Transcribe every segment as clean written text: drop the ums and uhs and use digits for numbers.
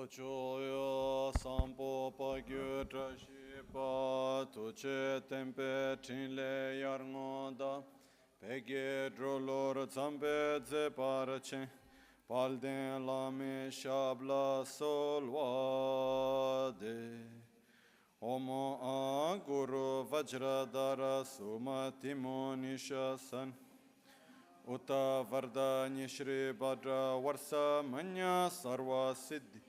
Choyo sampo pa gyu trashi pa tuche tempe chinle yarngoda pege drolor zambe ze parache palden lame shabla solwade Omo a guru vajradara sumati monishasan Uta varda nishri badra varsa manya sarva siddhi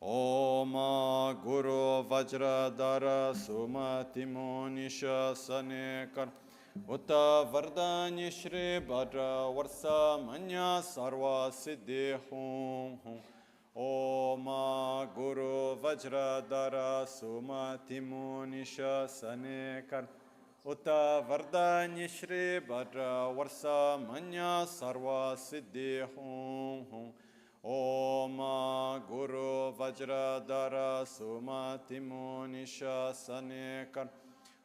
Oma Guru Vajradara Sumati Monisha Sanekar Uta Vardani Shri Bhadra Varsa Manya Sarva Siddhi Hum Hum Oma Guru Vajradara Sumati Monisha Sanekar Uta Vardani Shri Bhadra Varsa Manya Sarva Siddhi Hum Hum Oma Guru Vajradara Sumati Monisha Sanekar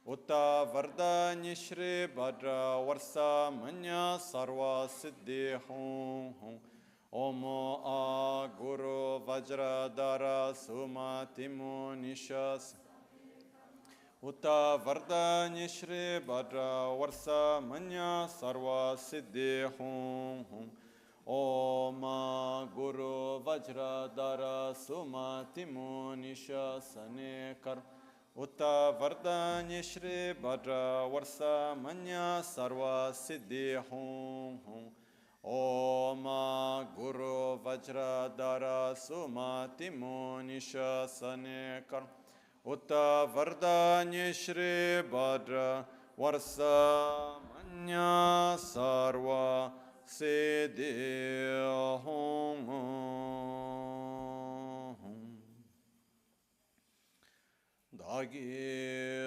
Uta Vardani Shri Bhadra Varsa Manya Sarva Siddhi Hum Hum Omo A Guru Vajradara Sumati Monisha Uta Vardani Shri Bhadra Varsa Manya Sarva Siddhi Hum Hum Oma Guru Vajradara Sumati Monisha Sanekar Uta Vardani Shri Bhadra Varsa Manya Sarva Siddhi Hum Hum Oma Guru Vajradara Sumati Monisha Sanekar Uta Vardani Shri Bhadra Varsa Manya Sarva Siddhi Hum Dagi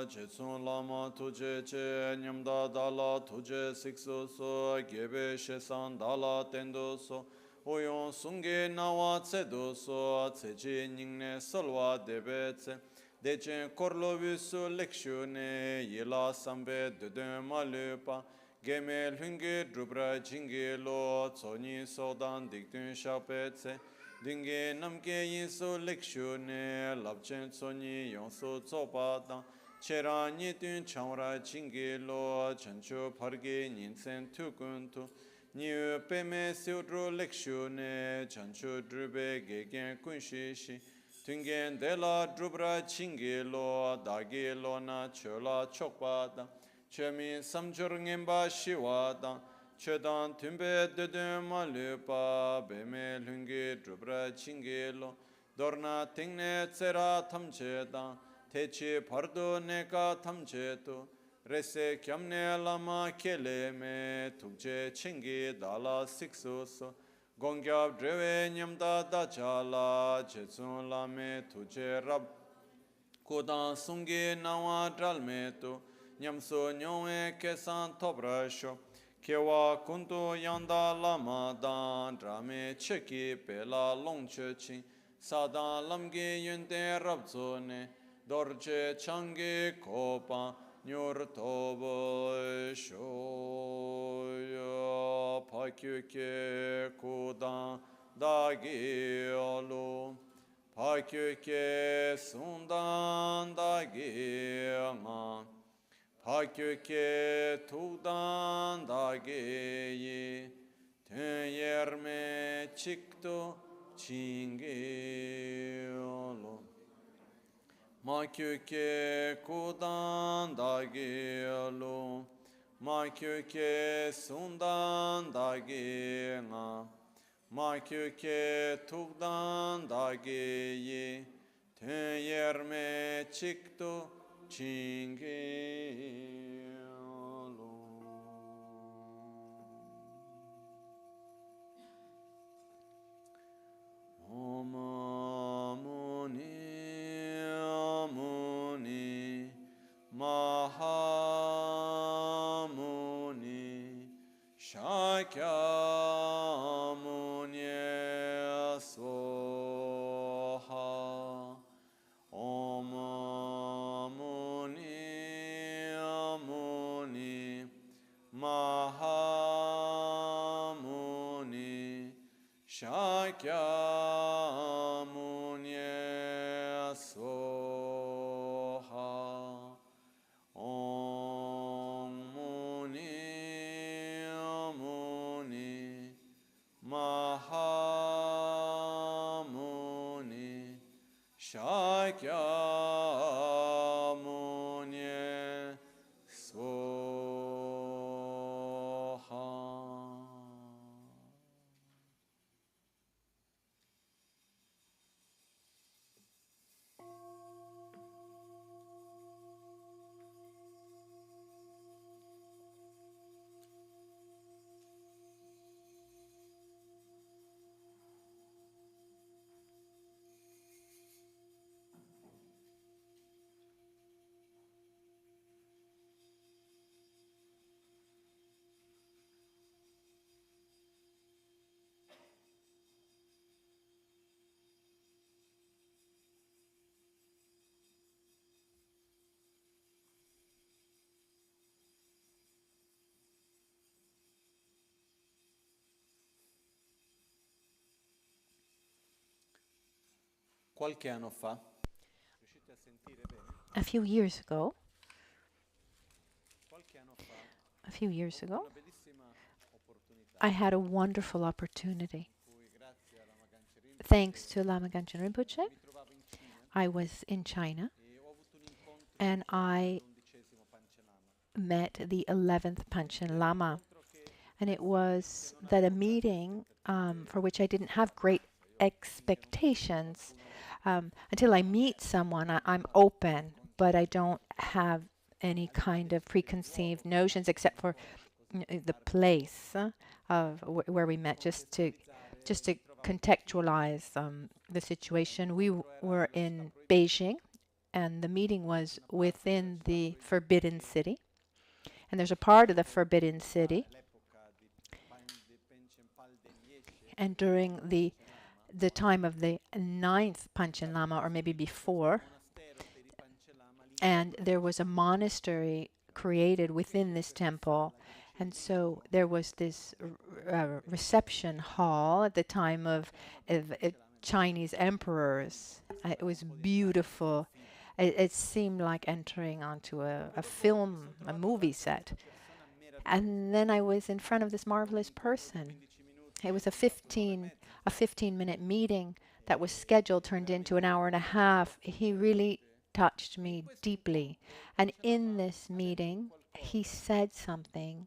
Jetsun Lama Tuje Che Nyamda Dala Tuje Siksu So Gebe Shesan Dala Tendo So Oyon Sunge Nawa Tsedo So Tseji Ningne Solwa Debe Tse Dechen Korlo Visu Lekshune Yila Sambe Dede Malupa Gemel Hunge Drubra Jinge Lo Tsoni Sodan Dikdun Shapetse Dinge Namge Yinso Lekshune Labchen Tsoni Yonso Tsopadan Chera Nidun Chamra Jinge Lo Chancho Parge Ninsen Tukuntu Niu Peme Siudru Lekshune Chancho Drube Gegen Kunshishi Tungen Dela Drubra Jinge Lo Dagi Lona Chola Chokpadan Chemi samjur ngemba shiwada chedan tumbe dedem malupa beme lungi drubra chingelo dorna tingne tsera tamcheda techi pardo neka tamchetu rese kyamne lama keleme tukche chingi dala siksuso gongyab drewe nyamda dachala chetsun lame tuche rab kodan sungi nawa dralmetu NgalSo Nyongwe Kesan Tobrasho Kewa Kuntu Yanda Lama Dan Drame Cheki Pela Longche Chin Sadan Lamge Yunde Rabzone Dorje Changi Kopa Nyur Tobo Shoya Pakyuke Kudan Dagi Olu Pakyuke Sundan Dagi Nga Pakyuke Tudan Dagi Ten Yerme Chikto Chingiolo Makyuke Kudan Dagiolo Makyuke Sundan Dagi Nga Makyuke Tudan Dagi Ten Yerme Chikto Chingiolo Om Muni Muni Mahamuni Shakyamuni Swaha Om Muni Muni Mahamuni Shakyamuni Soha Om Muni Muni Mahamuni Shakyamuni Soha. Qualche anno fa, riuscite a sentire bene? A few years ago, Qualche anno fa a few years ho avuto ago, una bellissima opportunità I had a wonderful opportunity. in cui, grazie alla Magancia Thanks Rinpoche, to Lama Michel Rinpoche, mi trovavo in Cina I was in China e ho avuto un incontro and con I l'11° Panchalama. met the 11th Panchen Lama. Incontro che And it was non that a avevo grandi meeting aspettative. for which I didn't have great expectations. Until I meet someone, I'm open, but I don't have any kind of preconceived notions except for the place of where we met, just to contextualize the situation. We were in Beijing, and the meeting was within the Forbidden City. And there's a part of the Forbidden City, and during the time of the 9th Panchen Lama, or maybe before, and there was a monastery created within this temple. And so there was this reception hall at the time of Chinese emperors. It was beautiful. It seemed like entering onto a film, a movie set. And then I was in front of this marvelous person. It was a 15-minute meeting that was scheduled, turned into an hour and a half. He really touched me deeply. And in this meeting, he said something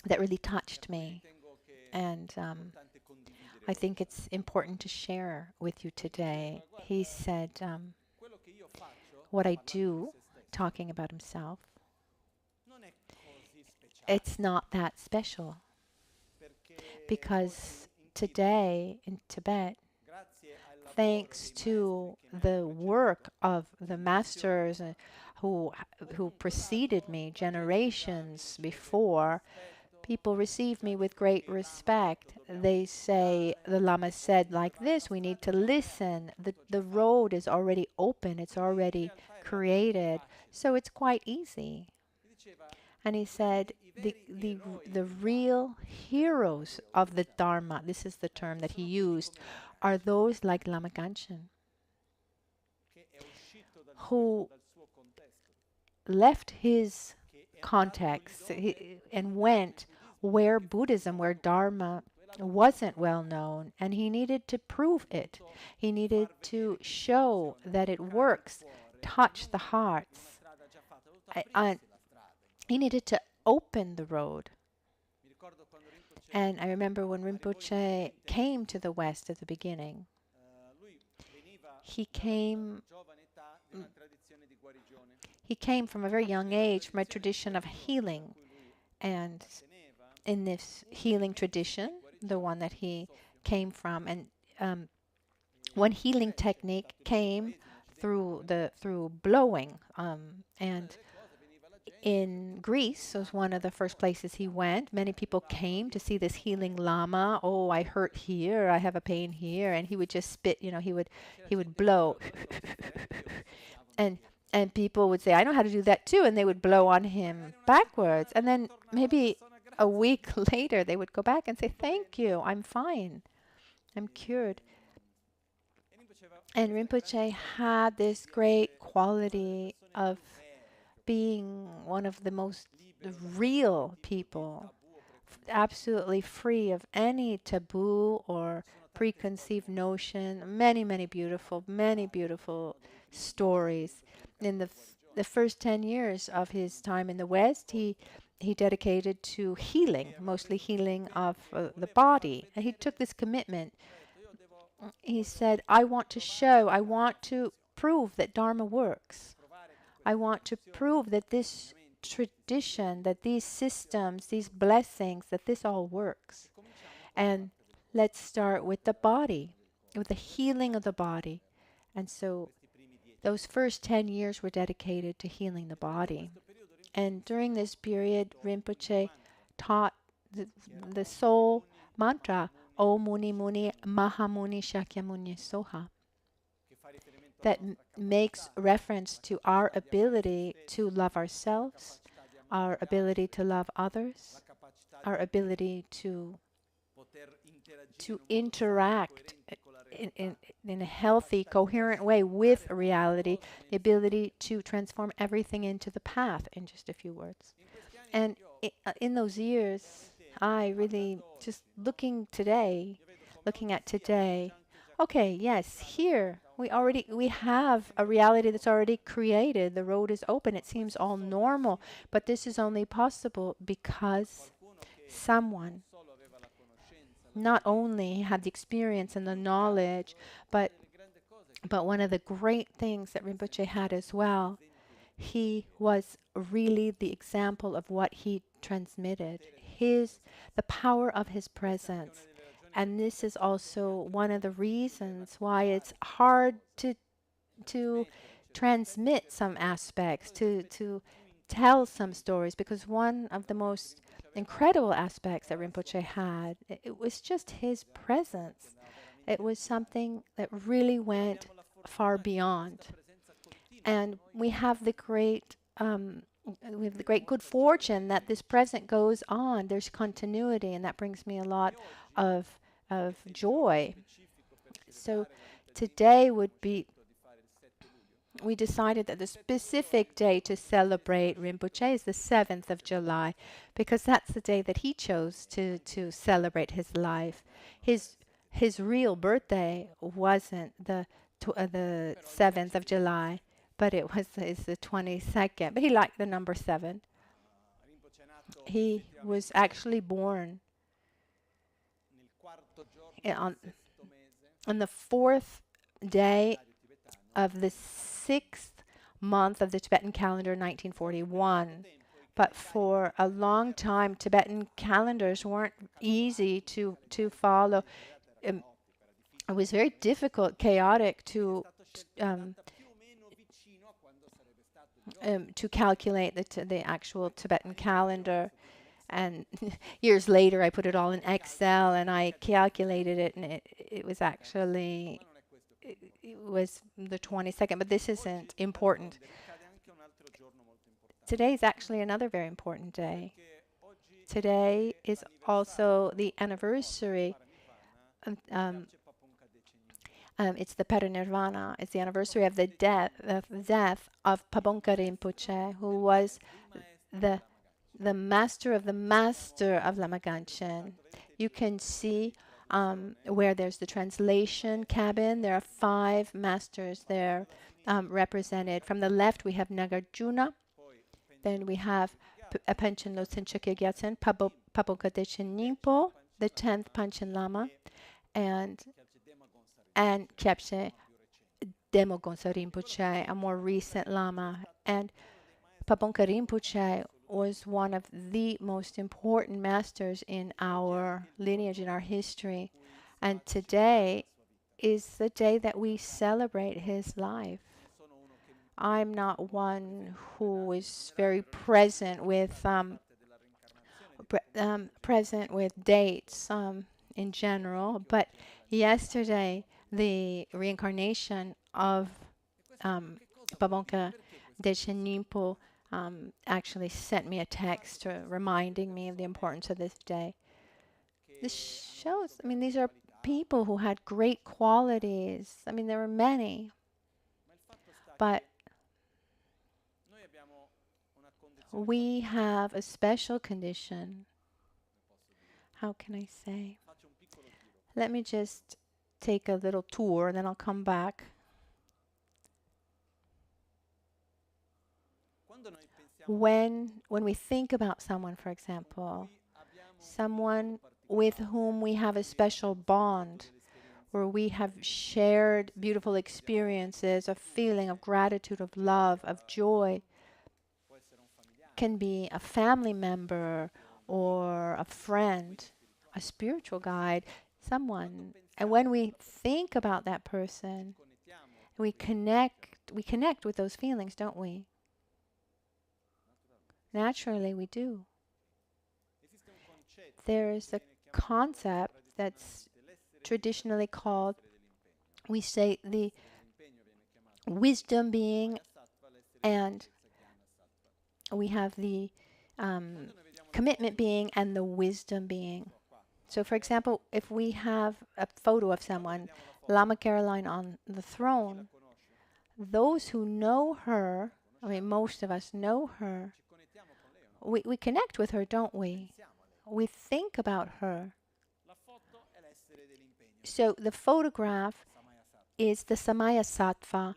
that really touched me. And I think it's important to share with you today. He said, what I do, talking about himself, it's not that special. Because today in Tibet, thanks to the work of the masters who preceded me generations before, people receive me with great respect. They say, the Lama said like this, we need to listen. The road is already open, it's already created, so it's quite easy. And he said, the real heroes of the Dharma, this is the term that he used, are those like Lama Ganchen, who left his context and went where Buddhism, where Dharma wasn't well known, and he needed to prove it. He needed to show that it works, touch the hearts. He needed to open the road. And I remember when Rinpoche came to the West at the beginning, he came from a very young age, from a tradition of healing. And in this healing tradition, the one that he came from, and one healing technique came through blowing, and in Greece was one of the first places he went. Many people came to see this healing Lama. Oh, I hurt here, I have a pain here, and he would just spit. He would blow, and people would say, I know how to do that too, and they would blow on him backwards. And then maybe a week later, they would go back and say, "Thank you, I'm fine. I'm cured." And Rinpoche had this great quality of being one of the most real people, absolutely free of any taboo or preconceived notion. Many beautiful stories. In the first 10 years of his time in the West, he dedicated to healing, mostly healing of the body. And he took this commitment. He said, I want to prove that Dharma works. I want to prove that this tradition, that these systems, these blessings, that this all works. And let's start with the body, with the healing of the body. And so those first 10 years were dedicated to healing the body. And during this period, Rinpoche taught the soul mantra, O Muni Muni Mahamuni Shakyamuni Soha, that makes reference to our ability to love ourselves, our ability to love others, our ability to interact in a healthy, coherent way with reality, the ability to transform everything into the path, in just a few words. And in those years, I really, just looking at today, okay, yes, here we have a reality that's already created. The road is open. It seems all normal, but this is only possible because someone not only had the experience and the knowledge, but one of the great things that Rinpoche had as well, he was really the example of what he transmitted, the power of his presence. And this is also one of the reasons why it's hard to transmit some aspects, to tell some stories, because one of the most incredible aspects that Rinpoche had, it was just his presence. It was something that really went far beyond. And we have the great good fortune that this present goes on. There's continuity, and that brings me a lot of joy. So today we decided that the specific day to celebrate Rinpoche is the 7th of July, because that's the day that he chose to celebrate his life. His real birthday wasn't the 7th of July, but it was the 22nd. But he liked the number 7. He was actually born on the 4th day of the 6th month of the Tibetan calendar, 1941. But for a long time, Tibetan calendars weren't easy to follow. It was very difficult, chaotic to calculate the actual Tibetan calendar. And years later, I put it all in Excel and I calculated it, and it was actually it was the 22nd. But this isn't important. Today is actually another very important day. Today is also the anniversary. It's the Parinirvana. It's the anniversary of the death of Pabongka Rinpoche, who was the master of Lama Ganchen. You can see where there's the translation cabin. There are 5 masters there represented. From the left, we have Nagarjuna. Then we have Panchen Lotsen Chökyi Gyatsen, Pabongka Dechen Nyingpo, the 10th Panchen Lama, and Kyabche Demo Gonsa Rinpoche, a more recent Lama. And Pabongka Rinpoche was one of the most important masters in our lineage, in our history. And today is the day that we celebrate his life. I'm not one who is very present with dates in general, but yesterday the reincarnation of Pabongka Dechen Nyingpo actually sent me a text reminding me of the importance of this day. This shows, I mean, these are people who had great qualities. I mean, there were many, but we have a special condition. How can I say? Let me just take a little tour, and then I'll come back. When we think about someone, for example, someone with whom we have a special bond, where we have shared beautiful experiences, a feeling of gratitude, of love, of joy, can be a family member or a friend, a spiritual guide, someone. And when we think about that person, we connect with those feelings, don't we? Naturally, we do. There's a concept that's traditionally called, we say, the wisdom being, and we have the commitment being and the wisdom being. So, for example, if we have a photo of someone, Lama Caroline on the throne, those who know her, I mean, most of us know her, we connect with her, don't we? We think about her. So the photograph is the Samaya Sattva,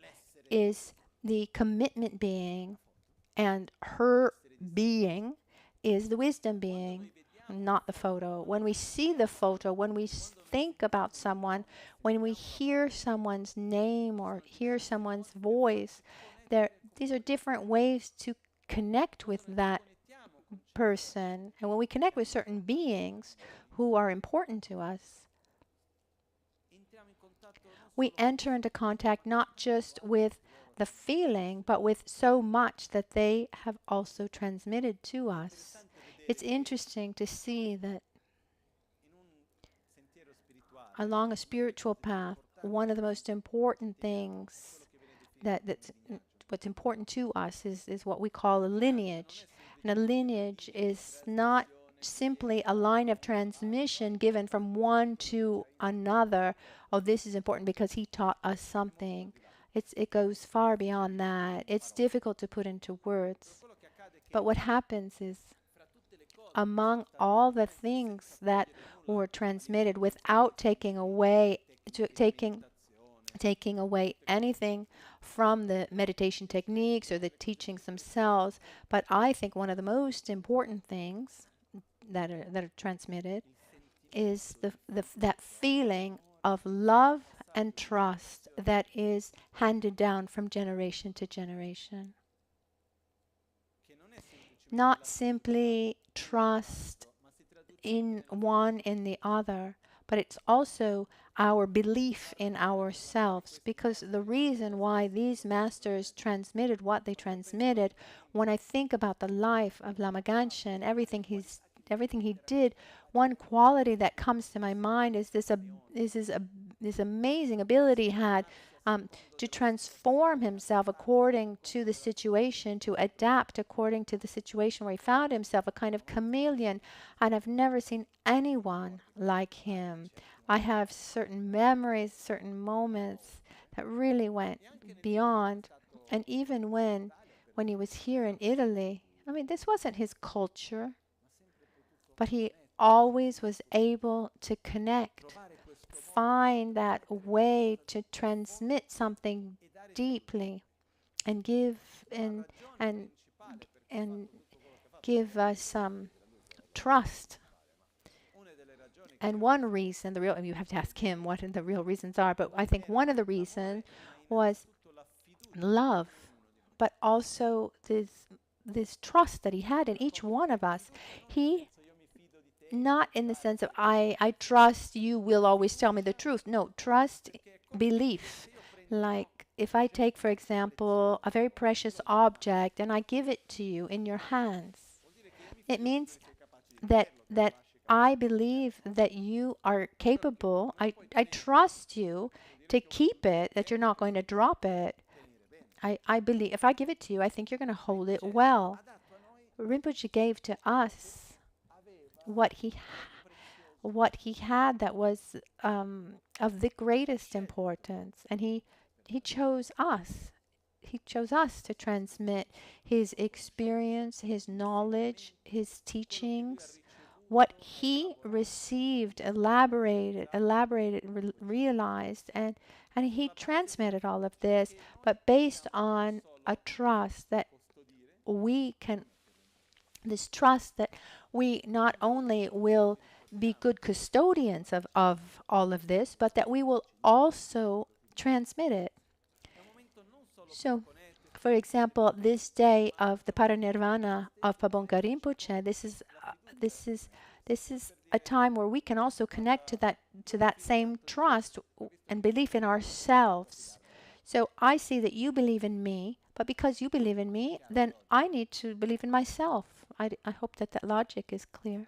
is the commitment being, and her being is the wisdom being, not the photo. When we see the photo, when we think about someone, when we hear someone's name or hear someone's voice, these are different ways to connect with that person. And when we connect with certain beings who are important to us, we enter into contact not just with the feeling, but with so much that they have also transmitted to us. It's interesting to see that along a spiritual path, one of the most important things that's what's important to us is what we call a lineage. And a lineage is not simply a line of transmission given from one to another. Oh, this is important because he taught us something. It goes far beyond that. It's difficult to put into words. But what happens is, among all the things that were transmitted, without taking away anything from the meditation techniques or the teachings themselves, but I think one of the most important things that are transmitted is that feeling of love and trust that is handed down from generation to generation. Not simply trust in one in the other, but it's also our belief in ourselves. Because the reason why these masters transmitted what they transmitted, when I think about the life of Lama Ganchen, everything he did, one quality that comes to my mind is this amazing ability he had to transform himself according to the situation, to adapt according to the situation where he found himself, a kind of chameleon. And I've never seen anyone like him. I have certain memories, certain moments that really went beyond. And even when he was here in Italy, I mean, this wasn't his culture, but he always was able to connect, find that way to transmit something deeply and give give us some trust. And one reason, you have to ask him what the real reasons are, but I think one of the reasons was love, but also this trust that he had in each one of us. He, not in the sense of I trust you will always tell me the truth. No, trust, belief. Like if I take, for example, a very precious object and I give it to you in your hands, it means that I believe that you are capable. I trust you to keep it, that you're not going to drop it. I believe if I give it to you, I think you're going to hold it well. Rinpoche gave to us what he had that was of the greatest importance, and he chose us. He chose us to transmit his experience, his knowledge, his teachings, what he received, realized, and he transmitted all of this, but based on a trust that we can, this trust that we not only will be good custodians of all of this, but that we will also transmit it. So, for example, this day of the Parinirvana of Pabonka Rinpoche, this is a time where we can also connect to that same trust and belief in ourselves. So I see that you believe in me, but because you believe in me, then I need to believe in myself. I hope that that logic is clear.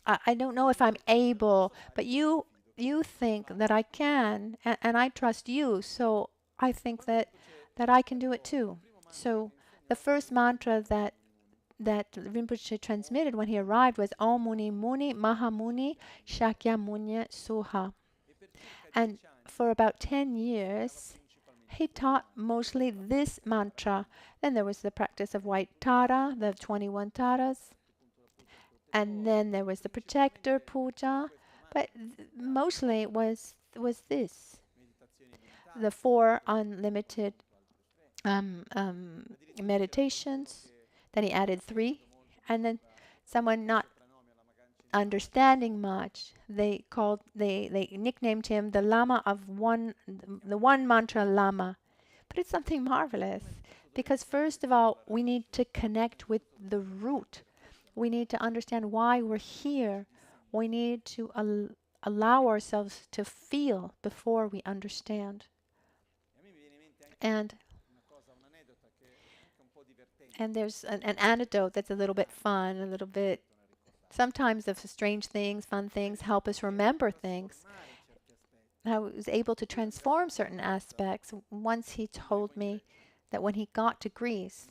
I don't know if I'm able, but you think that I can, and I trust you, so I think that I can do it too. So the first mantra that Rinpoche transmitted when he arrived was Om Muni Muni Mahamuni Shakyamuni Soha. And for about 10 years, he taught mostly this mantra. Then there was the practice of White Tara, the 21 Taras. And then there was the protector puja. But mostly it was this. The 4 unlimited meditations. Then he added 3. And then someone not understanding much, they nicknamed him the Lama of the one mantra Lama. But it's something marvelous, because first of all, we need to connect with the root. We need to understand why we're here. We need to allow ourselves to feel before we understand. And there's an anecdote that's a little bit fun, a little bit. Sometimes the strange things, fun things help us remember things. I was able to transform certain aspects. Once he told me that when he got to Greece,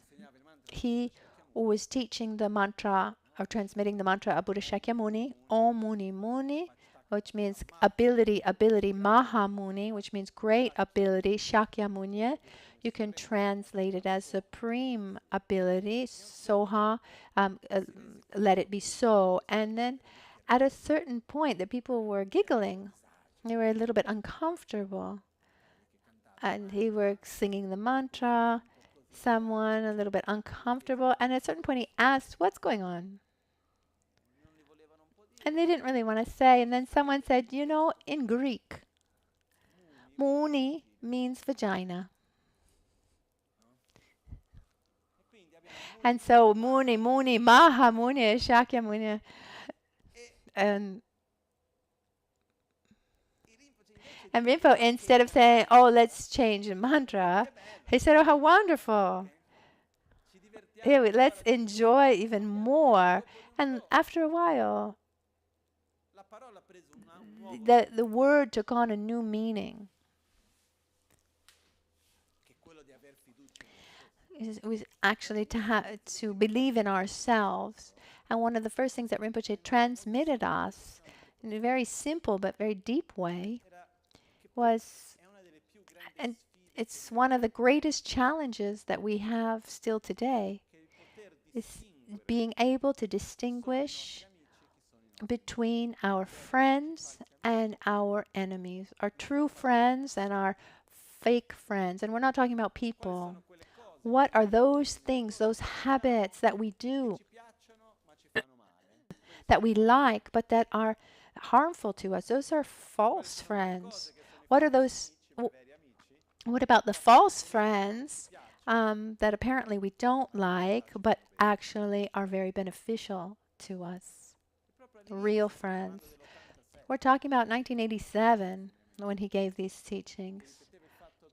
he was teaching the mantra, or transmitting the mantra of Buddha Shakyamuni, Om Muni Muni, which means ability, Mahamuni, which means great ability, Shakyamuni. You can translate it as supreme ability, Soha, let it be so. And then at a certain point, the people were giggling. They were a little bit uncomfortable. And he were singing the mantra, someone a little bit uncomfortable. And at a certain point, he asked, what's going on? And they didn't really want to say. And then someone said, you know, in Greek, Muni means vagina. And so Muni, Maha Muni, Shakyamuni. And Rinpoche, instead of saying, oh, let's change the mantra, he said, oh, how wonderful. Here, let's enjoy even more. And after a while, the word took on a new meaning. It was actually to believe in ourselves. And one of the first things that Rinpoche transmitted us in a very simple but very deep way was, and it's one of the greatest challenges that we have still today, is being able to distinguish between our friends and our enemies, our true friends and our fake friends. And we're not talking about people. What are those things, those habits that we do, that we like, but that are harmful to us? Those are false friends. What are those? What about the false friends that apparently we don't like, but actually are very beneficial to us? Real friends. We're talking about 1987 when he gave these teachings.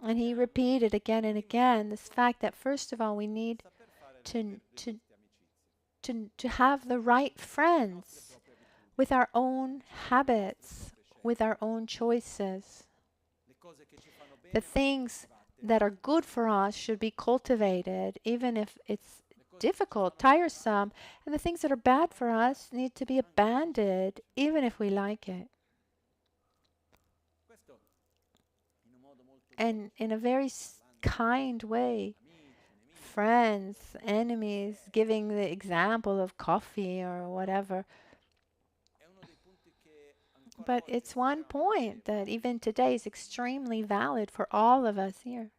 And he repeated again and again this fact that first of all we need to have the right friends with our own habits, with our own choices. The things that are good for us should be cultivated, even if it's difficult, tiresome, and the things that are bad for us need to be abandoned, even if we like it. And in a very kind way, friends, enemies, giving the example of coffee or whatever. But it's one point that even today is extremely valid for all of us here.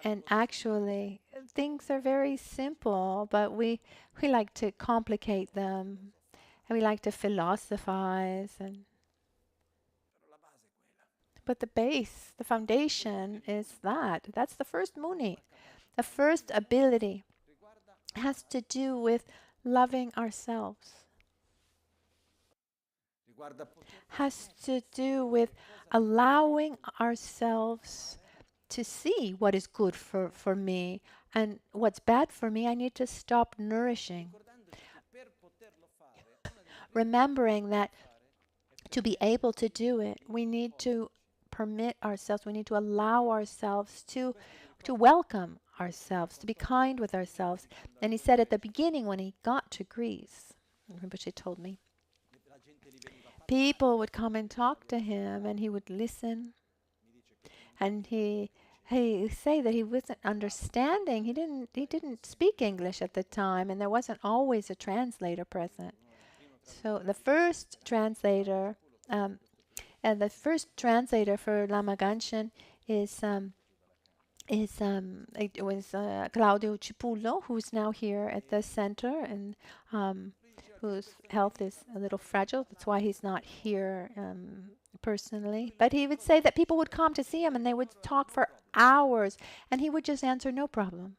And actually, things are very simple, but we like to complicate them, and we like to philosophize. But the base, the foundation is that. That's the first muni. The first ability has to do with loving ourselves. Has to do with allowing ourselves to see what is good for me, and what's bad for me I need to stop nourishing. Remembering that to be able to do it, we need to permit ourselves, we need to allow ourselves to welcome ourselves, to be kind with ourselves. And he said at the beginning when he got to Greece, Rinpoche told me, people would come and talk to him and he would listen. And he say that he wasn't understanding. He didn't speak English at the time, and there wasn't always a translator present. So the first translator, for Lama Ganshin it was Claudio Cipullo, who's now here at the center, and whose health is a little fragile. That's why he's not here personally. But he would say that people would come to see him and they would talk for hours, and he would just answer, no problem.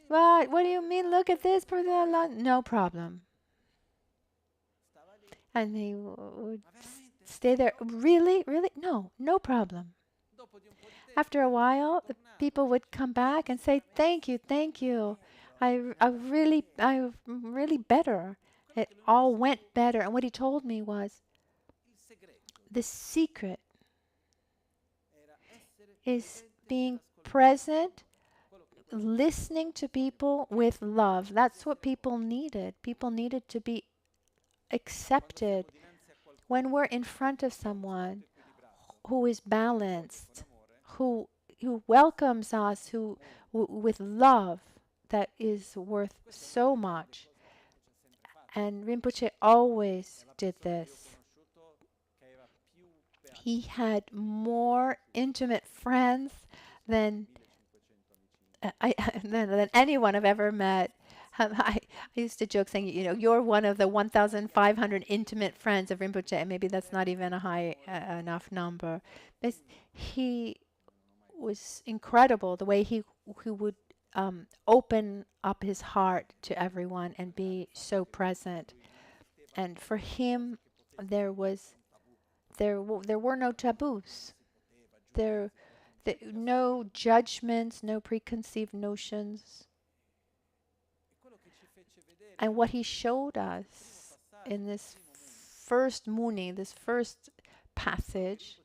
What do you mean? Look at this. No problem. And he would stay there. Really? Really? No problem. After a while, the people would come back and say, thank you. I'm really better. It all went better. And what he told me was, the secret is being present, listening to people with love. That's what people needed. People needed to be accepted. When we're in front of someone who is balanced, who welcomes us, with love, that is worth so much. And Rinpoche always did this. He had more intimate friends than anyone I've ever met. I used to joke saying, you're one of the 1,500 intimate friends of Rinpoche, and maybe that's not even a high enough number. But he was incredible, the way he would open up his heart to everyone and be so present. And for him, there were no taboos. No judgments, no preconceived notions. And what he showed us in this first muni, this first passage,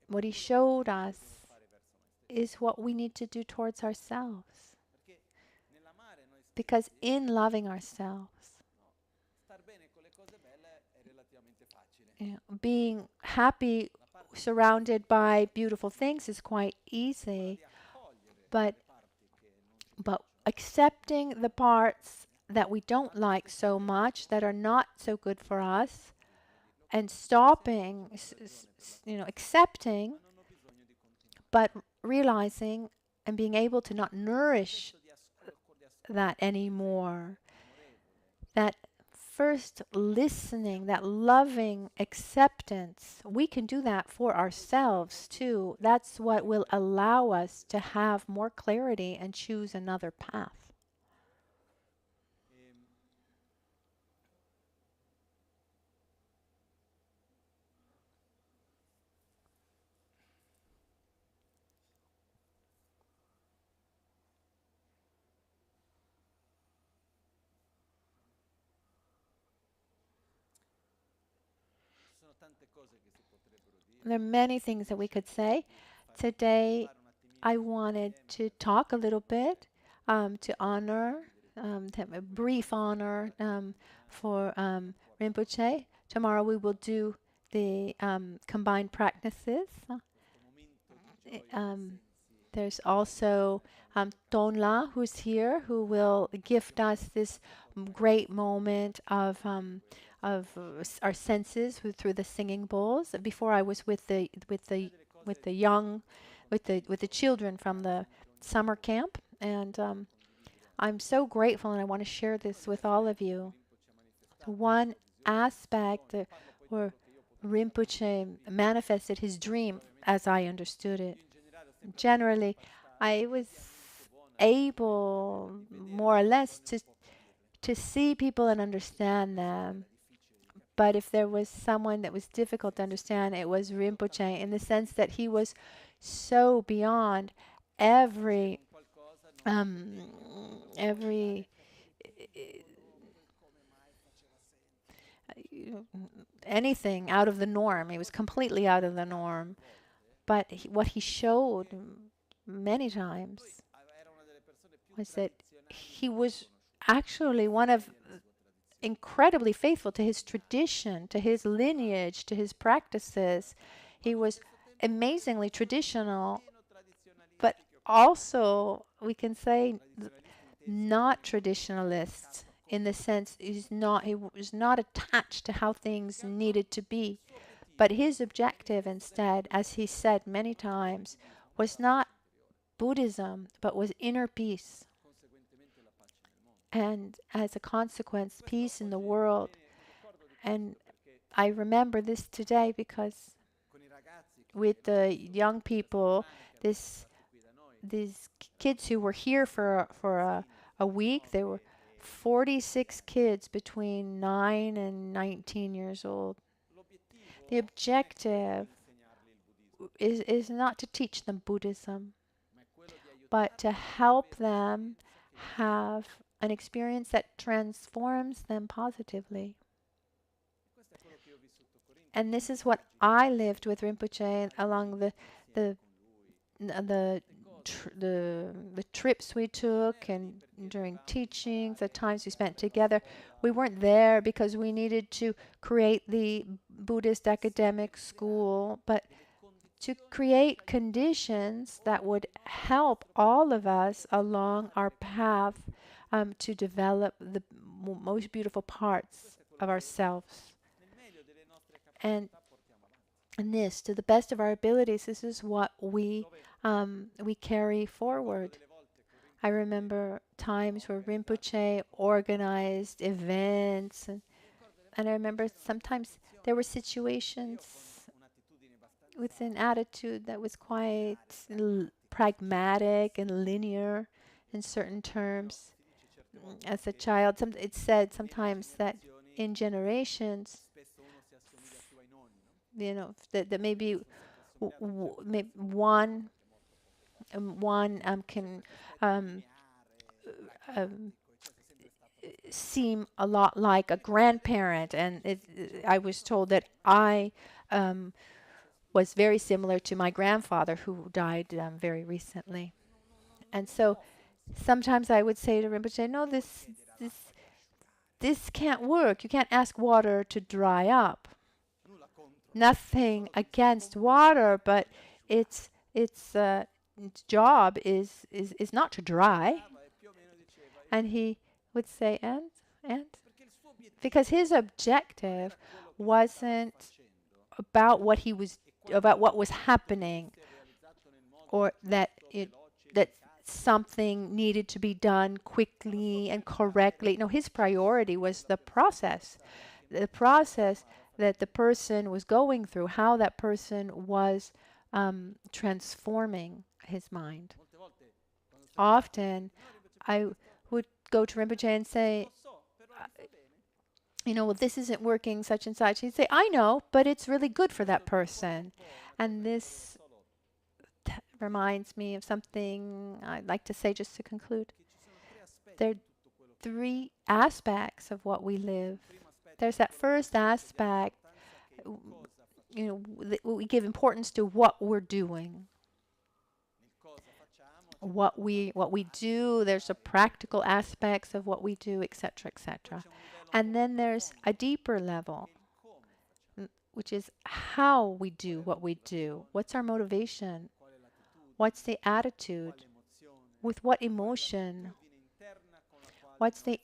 what he showed us is what we need to do towards ourselves. Because in loving ourselves, being happy surrounded by beautiful things is quite easy, but accepting the parts that we don't like so much, that are not so good for us, and stopping, accepting, but realizing and being able to not nourish that anymore. That first listening, that loving acceptance, we can do that for ourselves too. That's what will allow us to have more clarity and choose another path. There are many things that we could say. Today, I wanted to talk a little bit to honor, to have a brief honor for Rinpoche. Tomorrow we will do the combined practices. There's also Tonla, who's here, who will gift us this great moment of our senses through the singing bowls. Before I was with the young, with the children from the summer camp, and I'm so grateful, and I want to share this with all of you. One aspect where Rinpoche manifested his dream, as I understood it. Generally, I was able, more or less, to see people and understand them. But if there was someone that was difficult to understand, it was Rinpoche, in the sense that he was so beyond every anything out of the norm. He was completely out of the norm. But what he showed many times was that he was actually one of incredibly faithful to his tradition, to his lineage, to his practices. He was amazingly traditional, but also, we can say, not traditionalist, in the sense he was not attached to how things needed to be. But his objective instead, as he said many times, was not Buddhism, but was inner peace. And as a consequence, peace in the world. And I remember this today because with the young people, these kids who were here for a week, there were 46 kids between 9 and 19 years old. The objective is not to teach them Buddhism, but to help them have an experience that transforms them positively. And this is what I lived with Rinpoche along the trips we took, and during teachings, the times we spent together. We weren't there because we needed to create the Buddhist academic school, but to create conditions that would help all of us along our path to develop the most beautiful parts of ourselves. And this, to the best of our abilities, this is what we carry forward. I remember times where Rinpoche organized events, and I remember sometimes there were situations with an attitude that was quite pragmatic and linear in certain terms. As a child, it's said sometimes that in generations, that maybe one can seem a lot like a grandparent, and I was told that I was very similar to my grandfather, who died very recently. And so sometimes I would say to Rinpoche, no, this can't work. You can't ask water to dry up. Nothing against water, but its job is not to dry. And he would say, and because his objective wasn't about what was happening, or that something needed to be done quickly and correctly. No, his priority was the process that the person was going through, how that person was transforming his mind. Often, I would go to Rinpoche and say, well, this isn't working, such and such. He'd say, I know, but it's really good for that person. And this reminds me of something I'd like to say just to conclude. There are 3 aspects of what we live. There's that first aspect we give importance to what we're doing, what we do. There's the practical aspects of what we do, etc., etc. And then there's a deeper level, which is how we do what we do. What's our motivation? What's the attitude? With what emotion? What's the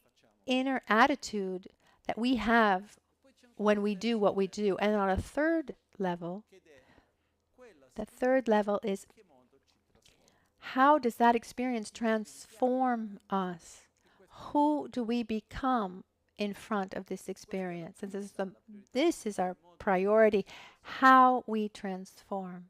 inner attitude that we have when we do what we do? And on a third level, the third level is, how does that experience transform us? Who do we become in front of this experience? And this is our priority, how we transform.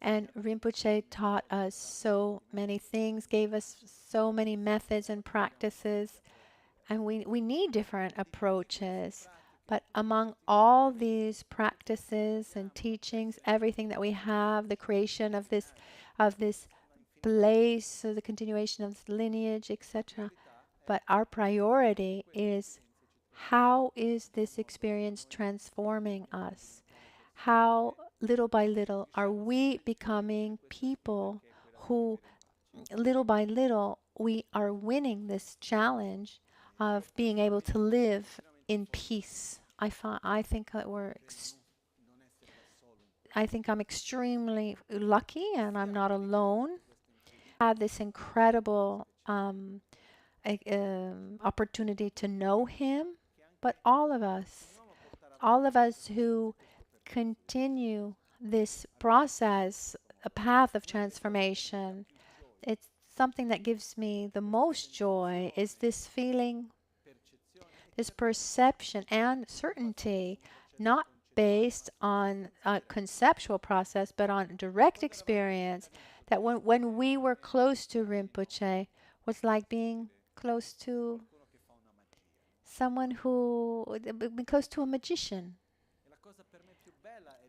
And Rinpoche taught us so many things, gave us so many methods and practices, and we need different approaches. But among all these practices and teachings, everything that we have, the creation of this place, so the continuation of this lineage, etc. But our priority is, how is this experience transforming us? How, little by little, are we becoming people who, little by little, we are winning this challenge of being able to live in peace? I think I'm extremely lucky, and I'm not alone. I have this incredible opportunity to know him, but all of us who continue this process, a path of transformation, it's something that gives me the most joy, is this feeling, this perception and certainty, not based on a conceptual process, but on direct experience, that when we were close to Rinpoche, was like being close to someone close to a magician.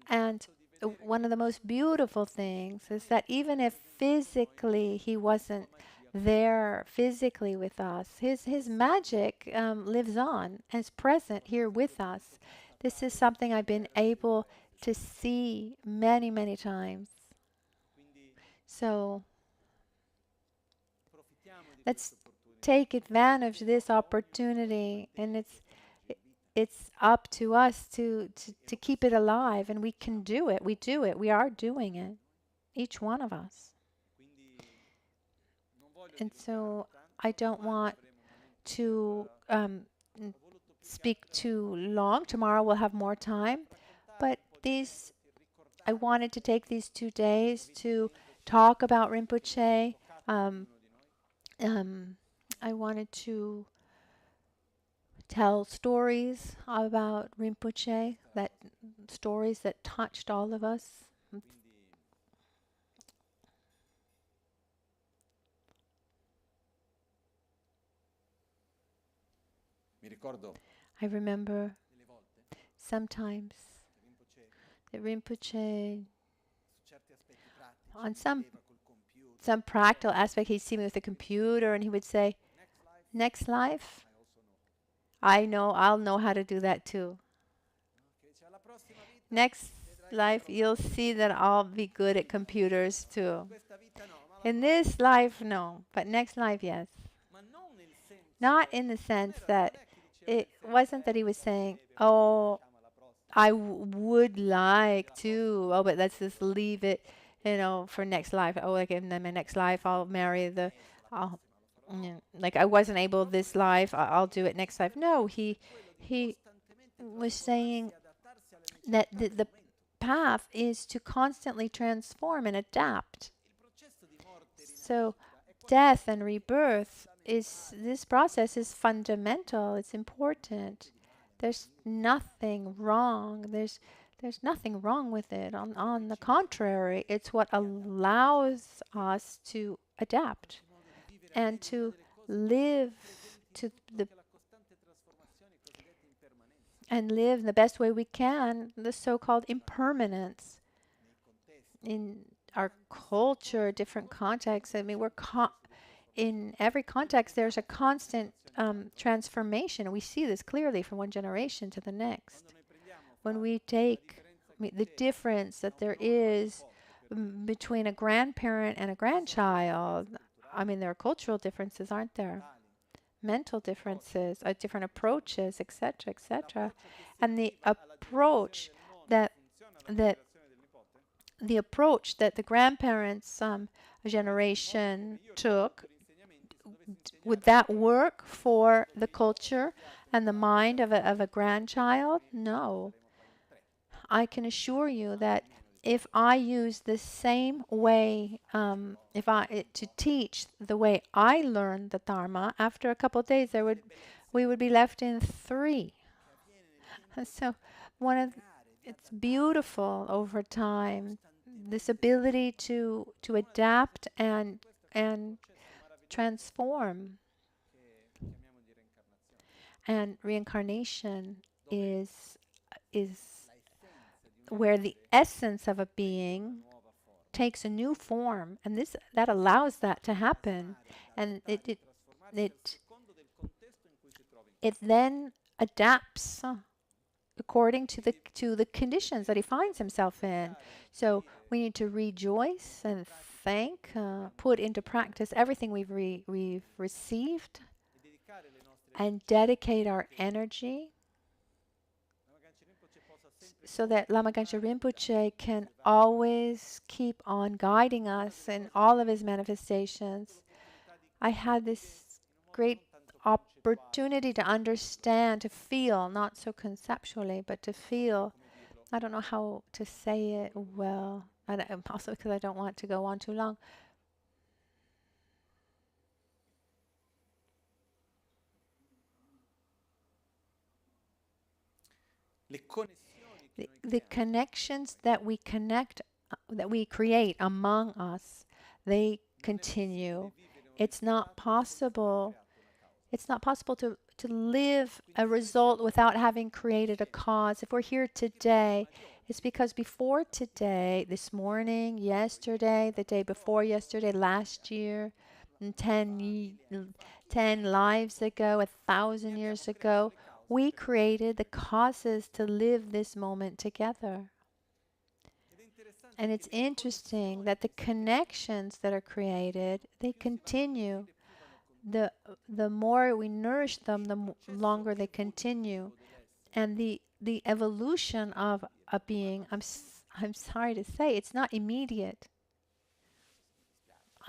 And one of the most beautiful things is that even if physically he wasn't there physically with us, his magic lives on and is present here with us. This is something I've been able to see many, many times. So let's take advantage of this opportunity, and it's up to us to keep it alive, and we can do it. We do it. We are doing it, each one of us. And so I don't want to speak too long. Tomorrow we'll have more time. But I wanted to take these 2 days to talk about Rinpoche. I wanted to tell stories about Rinpoche, stories that touched all of us. I remember sometimes that Rinpoche, on some practical aspect, he'd see me with a computer and he would say, "Next life, I'll know how to do that too. Next life, you'll see that I'll be good at computers too. In this life, no, but next life, yes." Not in the sense that it wasn't that he was saying, "Oh, I would like to, but let's just leave it, for next life. Oh, like in my next life, I'll marry like I wasn't able this life, I'll do it next life." No, he was saying that the path is to constantly transform and adapt. So death and rebirth, this process is fundamental. It's important. There's nothing wrong. There's nothing wrong with it. On the contrary, it's what allows us to adapt and to live in the best way we can, the so-called impermanence in our culture, different contexts. I mean, in every context, there's a constant transformation. We see this clearly from one generation to the next. When we take the difference that there is between a grandparent and a grandchild, I mean, there are cultural differences, aren't there? Mental differences, different approaches, etc., etc. And the approach that that the grandparents' generation took, would that work for the culture and the mind of a grandchild? No. I can assure you that if I use the same way, to teach the way I learned the Dharma, after a couple of days, we would be left in three. So, it's beautiful over time, this ability to adapt and transform. And reincarnation is where the essence of a being takes a new form, and that allows that to happen, and it then adapts according to the conditions that he finds himself in. So we need to rejoice and thank, put into practice everything we've received, and dedicate our energy so that Lama Michel Rinpoche can always keep on guiding us in all of his manifestations. I had this great opportunity to understand, to feel, not so conceptually, but to feel. I don't know how to say it well, and also because I don't want to go on too long. The connections that we create among us, they continue. It's not possible to live a result without having created a cause. If we're here today, it's because before today, this morning, yesterday, the day before yesterday, last year, 10 lives ago, 1,000 years ago, we created the causes to live this moment together. And it's interesting that the connections that are created, they continue. The more we nourish them, the longer they continue. And the evolution of a being, I'm sorry to say, it's not immediate.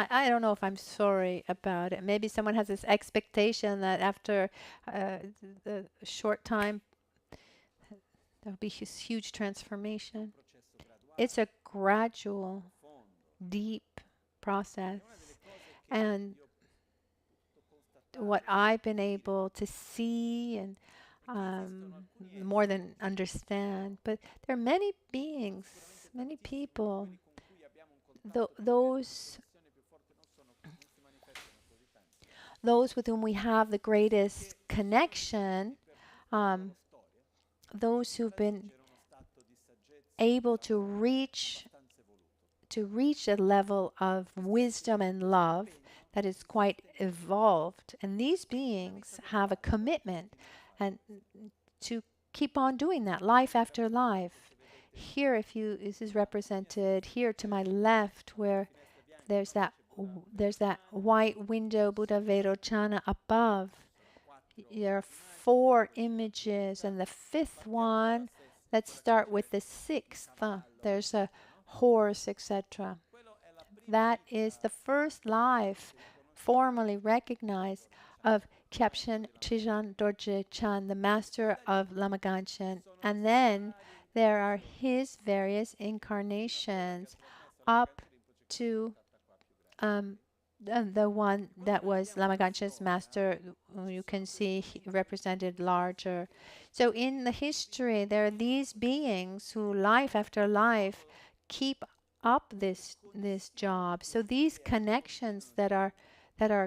I don't know if I'm sorry about it. Maybe someone has this expectation that after the short time, there'll be this huge transformation. It's a gradual, deep process. And what I've been able to see and more than understand, but there are many beings, many people, those with whom we have the greatest connection, those who've been able to reach a level of wisdom and love that is quite evolved. And these beings have a commitment and to keep on doing that life after life. Here, this is represented here to my left, where there's that white window, Buddha Vairocana above. There are 4 images, and the 5th one, let's start with the 6th. There's a horse, etc. That is the first life formally recognized of Kyabchen Trijang Dorje Chan, the master of Lama Ganchen. And then there are his various incarnations up to the one that was Lama Ganchen's master, you can see represented larger. So in the history, there are these beings who life after life keep up this job. So these connections that are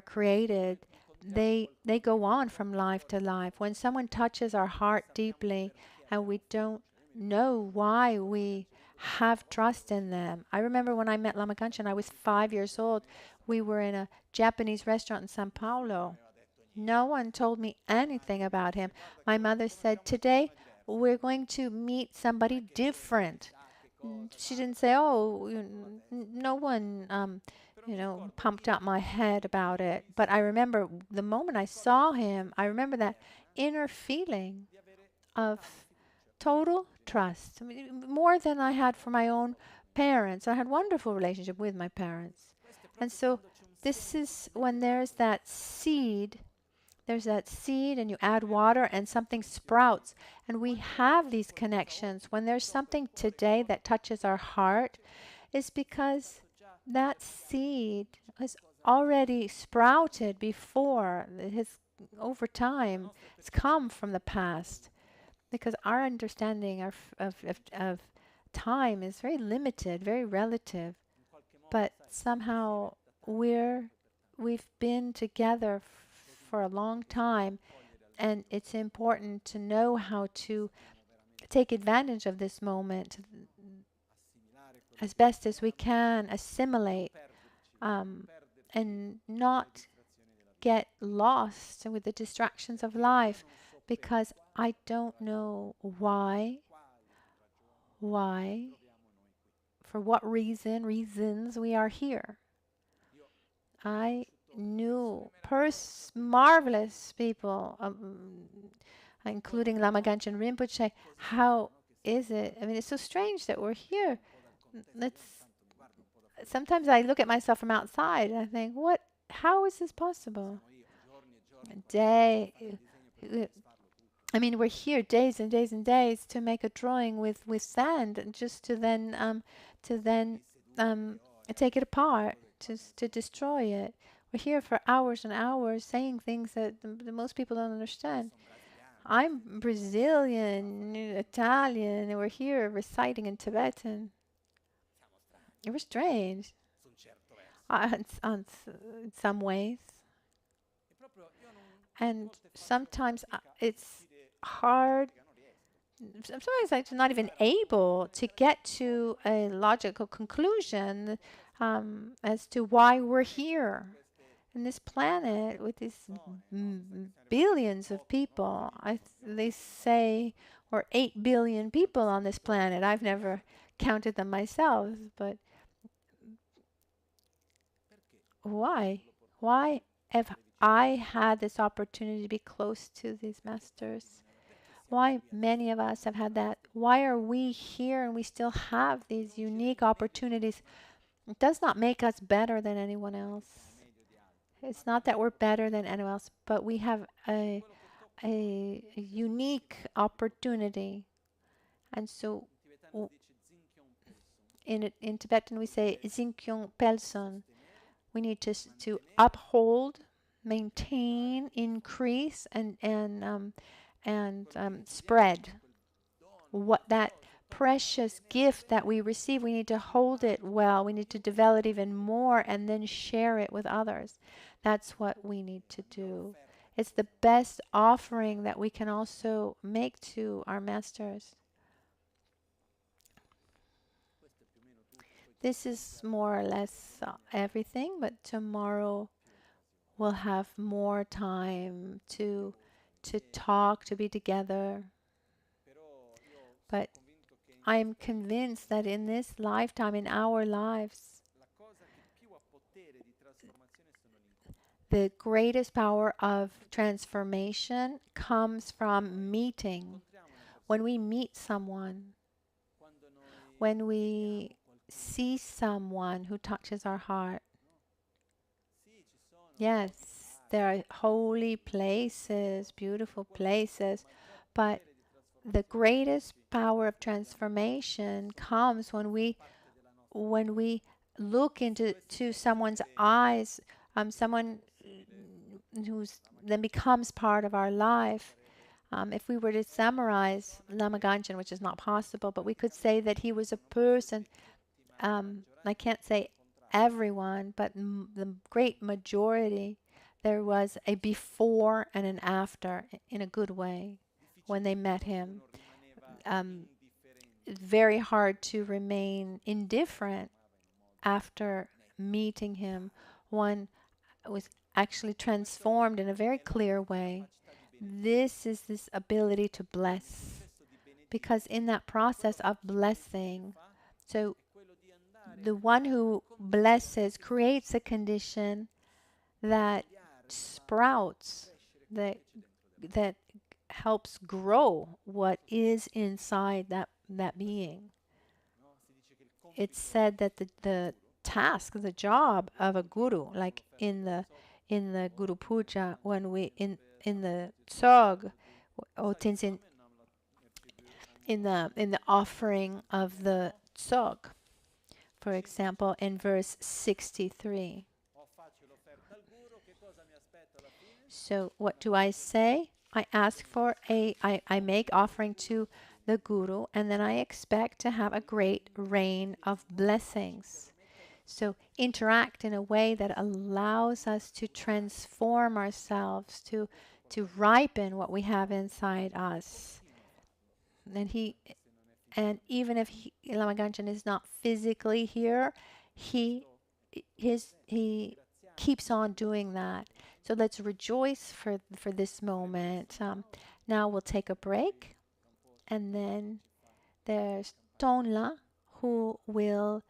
created, they go on from life to life. When someone touches our heart deeply and we don't know why we have trust in them. I remember when I met Lama Ganchen, I was 5 years old. We were in a Japanese restaurant in Sao Paulo. No one told me anything about him. My mother said, today we're going to meet somebody different. She didn't say, oh, no one, pumped up my head about it. But I remember the moment I saw him, I remember that inner feeling of total trust, I mean, more than I had for my own parents. I had wonderful relationship with my parents. And so this is when there's that seed and you add water and something sprouts. And we have these connections. When there's something today that touches our heart, it's because that seed has already sprouted before. It has, over time, it's come from the past. Because our understanding of time is very limited, very relative. But somehow we've been together for a long time, and it's important to know how to take advantage of this moment as best as we can, assimilate, and not get lost with the distractions of life, because I don't know why, for what reasons we are here. I knew marvelous people, including Lama Michel Rinpoche. How is it? I mean, it's so strange that we're here. Sometimes I look at myself from outside and I think, how is this possible? I mean, we're here days and days and days to make a drawing with sand, and just to then take it apart, to destroy it. We're here for hours and hours saying things that most people don't understand. I'm Brazilian, Italian, and we're here reciting in Tibetan. It was strange, in some ways. And sometimes it's hard. Sometimes I'm not even able to get to a logical conclusion as to why we're here in this planet with these billions of people. They say we're 8 billion people on this planet. I've never counted them myself, but why? Why have I had this opportunity to be close to these masters? Why many of us have had that? Why are we here and we still have these unique opportunities? It does not make us better than anyone else. It's not that we're better than anyone else, but we have a unique opportunity. And so in Tibetan we say Zinkyong Pelson. We need to uphold, maintain, increase, and spread what that precious gift that we receive. We need to hold it well. We need to develop it even more and then share it with others. That's what we need to do. It's the best offering that we can also make to our masters. This is more or less everything, but tomorrow we'll have more time to talk, to be together. But I am convinced that in this lifetime, in our lives, the greatest power of transformation comes from meeting. When we meet someone, when we see someone who touches our heart. Yes, there are holy places, beautiful places, but the greatest power of transformation comes when we look into someone's eyes, someone who's then becomes part of our life. If we were to summarize Lama Ganchen, which is not possible, but we could say that he was a person. I can't say everyone, but the great majority, there was a before and an after in a good way when they met him. It's very hard to remain indifferent after meeting him. one was actually transformed in a very clear way. This is this ability to bless. Because in that process of blessing, so the one who blesses creates a condition that sprouts, that helps grow what is inside that being. It's said that the task, the job of a guru, like in the Guru Puja, when we in the Tsog, or Tenzin, in the offering of the Tsog, for example, in verse 63. So what do I say? I ask for I make offering to the Guru, and then I expect to have a great rain of blessings. So interact in a way that allows us to transform ourselves, to ripen what we have inside us. And even if Lama Ganchen is not physically here, he keeps on doing that. So let's rejoice for this moment. Now we'll take a break, and then there's Tonla, who will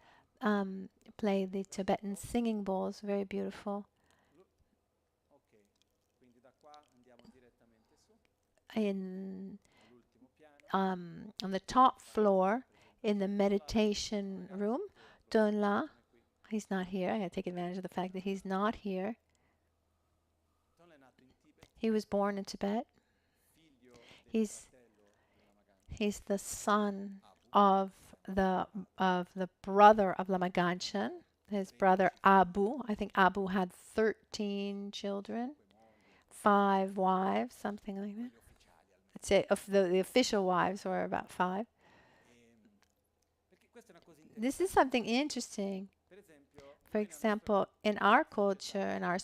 play the Tibetan singing bowls. Very beautiful. On the top floor in the meditation room, Tonla, he's not here. I gotta take advantage of the fact that he's not here. He was born in Tibet. He's the son of the brother of Lama Ganchen, his brother Abu. I think Abu had 13 children, 5 wives, something like that. I'd say the official wives were about 5. This is something interesting. For example, in our culture, in our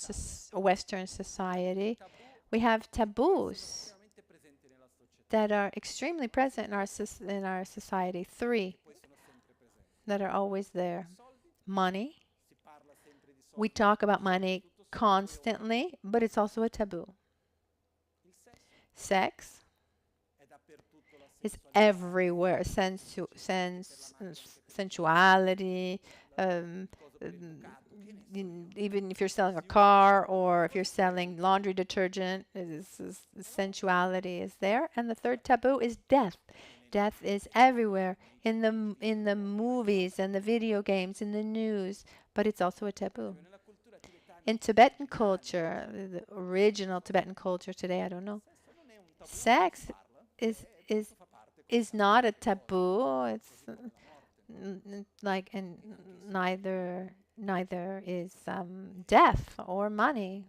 Western society, we have taboos that are extremely present in our society. 3 that are always there. Money. We talk about money constantly, but it's also a taboo. Sex is everywhere. Sensuality. Even if you're selling a car or if you're selling laundry detergent, sensuality is there. And the third taboo is death. Death is everywhere in the movies and the video games, in the news, but it's also a taboo. In Tibetan culture, the original Tibetan culture today, I don't know, sex is not a taboo. It's like, and neither is death or money.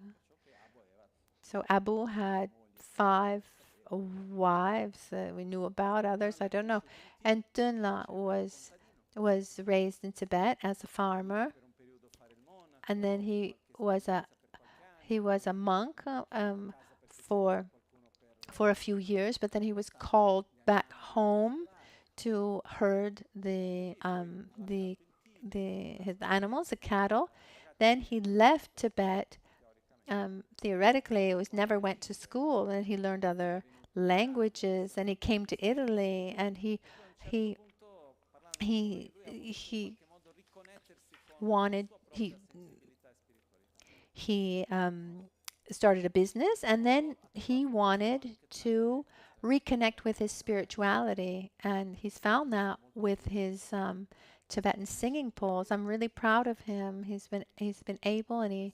So Abu had 5 wives that we knew about. Others I don't know. And Tunla was raised in Tibet as a farmer, and then he was a monk for a few years, but then he was called back home to herd his animals, the cattle. Then he left Tibet. Theoretically, it never went to school, and he learned other languages. And he came to Italy, and he started a business, and then he wanted to reconnect with his spirituality, and he's found that with his Tibetan singing bowls. I'm really proud of him. He's been able, and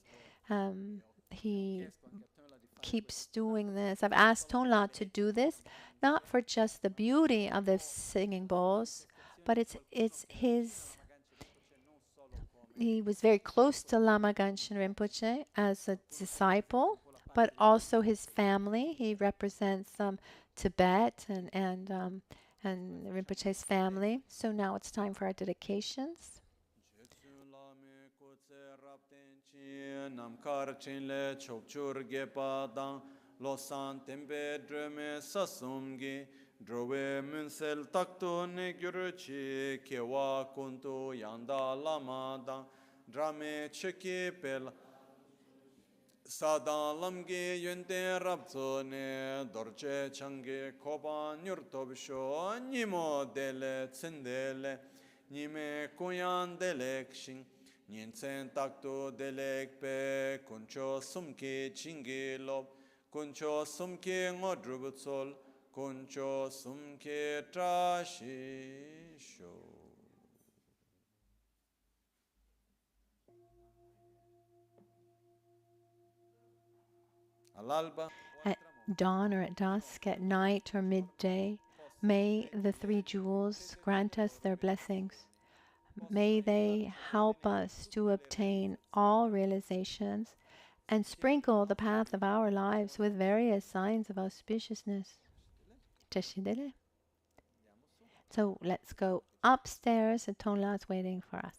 he keeps doing this. I've asked Tonla to do this, not for just the beauty of the singing bowls, but it's his. He was very close to Lama Ganchen Rinpoche as a disciple, but also his family. He represents Tibet and Rinpoche's family. So now it's time for our dedications. Drove munsel takto ne kewa kunto yanda lama drame cheke pel Sadang lamgi yunten rabzone dorje changi koban yurtobsho nimo dele tsendele nime kuyan delek shing ninsen takto delek pe kuncho sumki chingi lob kuncho sumki ngodrubutsol kuncho sumki trashisho. At dawn or at dusk, at night or midday, may the three jewels grant us their blessings. May they help us to obtain all realizations and sprinkle the path of our lives with various signs of auspiciousness. Teshidele. So let's go upstairs. Tonla is waiting for us.